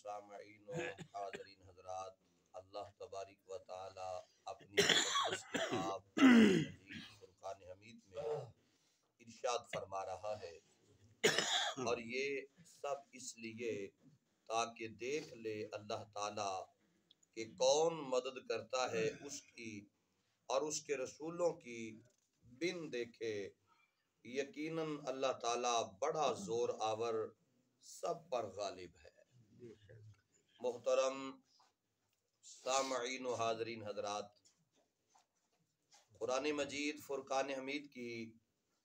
सामईन व हाज़रीन हज़रात, अल्लाह तबारक व तआला अपनी मुक़द्दस किताब मजीद फुरक़ान हमीद में इरशाद फरमा रहा है, और ये सब इसलिए ताकि देख ले अल्लाह ताला कि कौन मदद करता है उसकी और उसके रसूलों की बिन देखे। यकीनन अल्लाह ताला बड़ा जोर आवर सब पर गालिब है। मोहतरम सामईन व हाज़रीन हज़रात, कुरान मजीद फुरक़ान हमीद की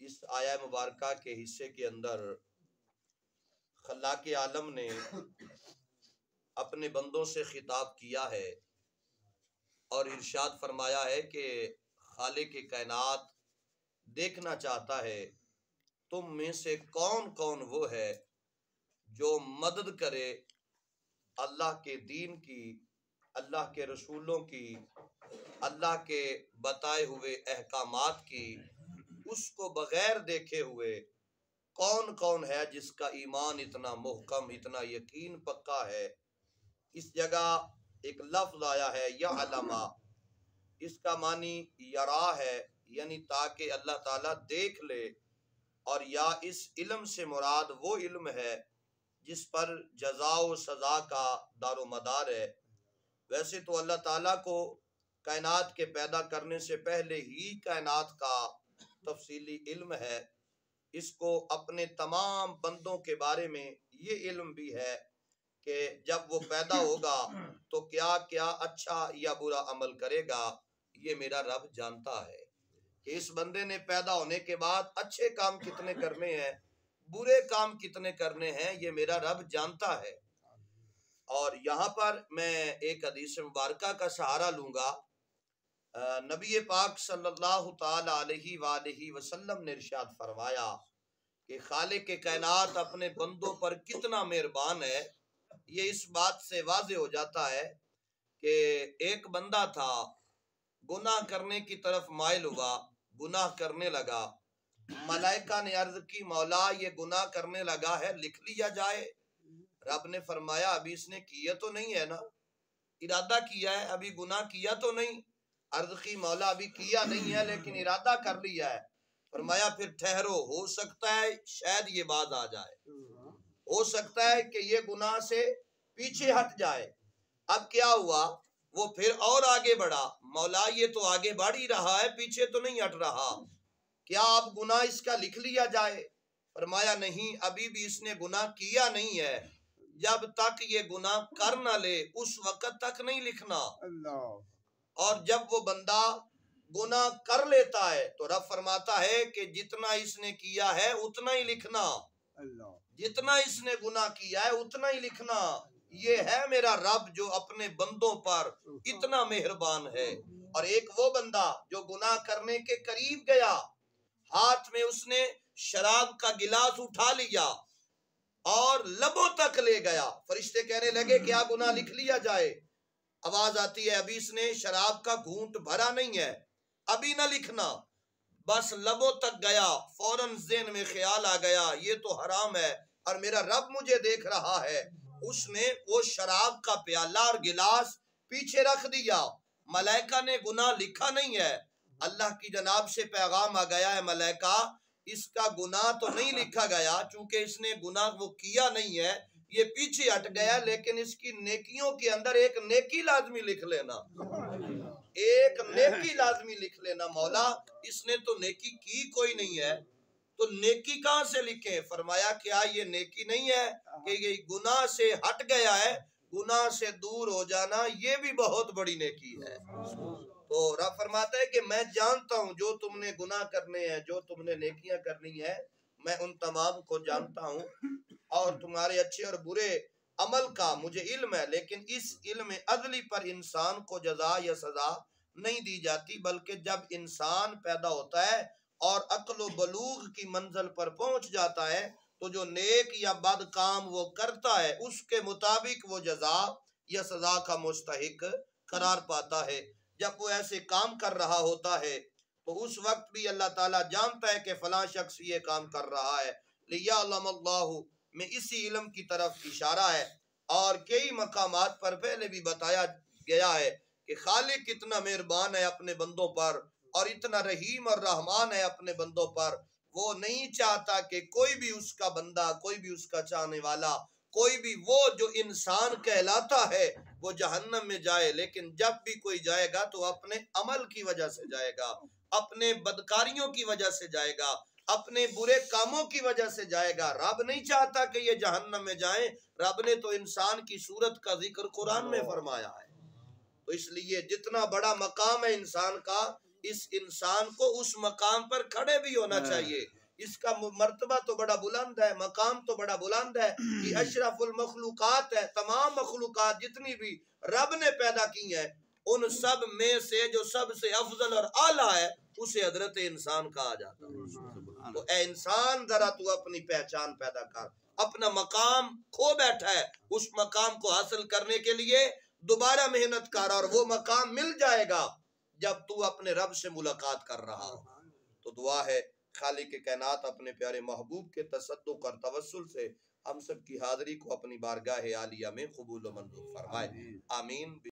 इस आया मुबारका के हिस्से के अंदर खल्लाक़े आलम ने अपने बंदों से खिताब किया है और इरशाद फरमाया है कि खालिक़ कायनात देखना चाहता है तुम में से कौन कौन वो है जो मदद करे अल्लाह के दीन की, अल्लाह के रसूलों की, अल्लाह के बताए हुए अहकामात की, उसको बगैर देखे हुए कौन कौन है जिसका ईमान इतना मुहकम, इतना यकीन पक्का है। इस जगह एक लफ्ज आया है या अलमा, इसका मानी यरा है, यानी ताकि अल्लाह ताला देख ले, और या इस इल्म से मुराद वो इल्म है जिस पर जज़ा व सज़ा का दारो मदार है। वैसे तो अल्लाह ताला को कायनात के पैदा करने से पहले ही कायनात का तफसीली इल्म है। इसको अपने तमाम बंदों के बारे में ये इल्म भी है कि जब वो पैदा होगा तो क्या क्या अच्छा या बुरा अमल करेगा, ये मेरा रब जानता है कि इस बंदे ने पैदा होने के बाद अच्छे काम कितने करने हैं, बुरे काम कितने करने हैं, ये मेरा रब जानता है। और यहाँ पर मैं एक हदीस मुबारका का सहारा लूंगा। नबी पाक सल्लल्लाहु ताला अलैहि वसल्लम ने इरशाद फरमाया कि खालिक के कायनात अपने बंदों पर कितना मेहरबान है। ये इस बात से वाज़े हो जाता है कि एक बंदा था, गुनाह करने की तरफ माइल हुआ, गुनाह करने लगा। मलाइका ने अर्ज की, मौला ये गुनाह करने लगा है, लिख लिया जाए। रब ने फरमाया अभी इसने किया तो नहीं है ना, इरादा किया है, अभी गुनाह किया तो नहीं। अर्ज की, मौला अभी किया नहीं है लेकिन इरादा कर लिया है। फरमाया फिर ठहरो, हो सकता है शायद ये बात आ जाए, हो सकता है कि ये गुनाह से पीछे हट जाए। अब क्या हुआ, वो फिर और आगे बढ़ा, मौला ये तो आगे बढ़ ही रहा है, पीछे तो नहीं हट रहा, क्या आप गुनाह इसका लिख लिया जाए। फरमाया नहीं, अभी भी इसने गुनाह किया नहीं है, जब तक ये गुनाह कर ना ले उस वक्त तक नहीं लिखना। और जब वो बंदा गुनाह कर लेता है तो रब फरमाता है कि जितना इसने किया है उतना ही लिखना, जितना इसने गुनाह किया है उतना ही लिखना। ये है मेरा रब जो अपने बंदों पर इतना मेहरबान है। और एक वो बंदा जो गुनाह करने के करीब गया, हाथ में उसने शराब का गिलास उठा लिया और लबों तक ले गया। फरिश्ते कहने लगे क्या गुनाह लिख लिया जाए। आवाज आती है अभी इसने शराब का घूंट भरा नहीं है, अभी ना लिखना। बस लबों तक गया, फौरन ज़हन में ख्याल आ गया ये तो हराम है और मेरा रब मुझे देख रहा है। उसने वो शराब का प्याला और गिलास पीछे रख दिया। मलाइका ने गुनाह लिखा नहीं है, अल्लाह की जनाब से पैगाम आ गया है, मलाइका इसका गुनाह तो नहीं लिखा गया, चूंकि इसने गुनाह वो किया नहीं है, ये पीछे हट गया, लेकिन इसकी नेकियों के अंदर एक नेकी लाजमी लिख लेना, एक नेकी लाजमी लिख लेना। मौला इसने तो नेकी की कोई नहीं है, तो नेकी कहां से लिखे। फरमाया क्या ये नेकी नहीं है कि ये गुनाह से हट गया है, गुनाह से दूर हो जाना ये भी बहुत बड़ी नेकी है। तो रब फरमाता है कि मैं जानता हूं जो तुमने गुनाह करने हैं, जो तुमने नेकियां करनी है, मैं उन तमाम को जानता हूं और तुम्हारे अच्छे और बुरे अमल का मुझे इल्म है। लेकिन इस इल्म अदली पर इंसान को जजा या सजा नहीं दी जाती, बल्कि जब इंसान पैदा होता है और अक्ल बलूग की मंजिल पर पहुंच जाता है तो जो नेक या बद काम वो करता है उसके मुताबिक वो जजा या सजा का मुस्तहिक करार पाता है। जब वो ऐसे काम कर रहा होता है तो उस वक्त भी अल्लाह ताला जानता है कि फलां शख्स ये काम कर रहा है। लियअलमल्लाहु में इसी इल्म की तरफ इशारा है। और कई मकामात पर पहले भी बताया गया है कि खालिक कितना मेहरबान है अपने बंदों पर और इतना रहीम और रहमान है अपने बंदों पर। वो नहीं चाहता कि कोई भी उसका बंदा, कोई भी उसका चाहने वाला, कोई भी वो जो इंसान कहलाता है वो जहन्नम में जाए। लेकिन जब भी कोई जाएगा तो अपने अमल की वजह से जाएगा, अपने बदकारियों की वजह से जाएगा, अपने बुरे कामों की वजह से जाएगा। रब नहीं चाहता कि ये जहन्नम में जाए। रब ने तो इंसान की सूरत का जिक्र कुरान में फरमाया है। तो इसलिए जितना बड़ा मकाम है इंसान का, इस इंसान को उस मकाम पर खड़े भी होना चाहिए। इसका मर्तबा तो बड़ा बुलंद है, मकाम तो बड़ा बुलंद है कि अशरफुल मखलूकात है। तमाम मखलूकात जितनी भी रब ने पैदा की है, उन सब में से जो सबसे अफजल और आला है उसे हजरत इंसान कहा जाता है। तो ए इंसान, जरा तू अपनी पहचान पैदा कर, अपना मकाम खो बैठा है, उस मकाम को हासिल करने के लिए दोबारा मेहनत कर, और वो मकाम मिल जाएगा जब तू अपने रब से मुलाकात कर रहा हो। तो दुआ है खालिक के कायनात अपने प्यारे महबूब के तसद्दुक़ और तवस्सुल से हम सब की हाज़िरी को अपनी बारगाह आलिया में कबूल व मंजूर फरमाए। आमीन।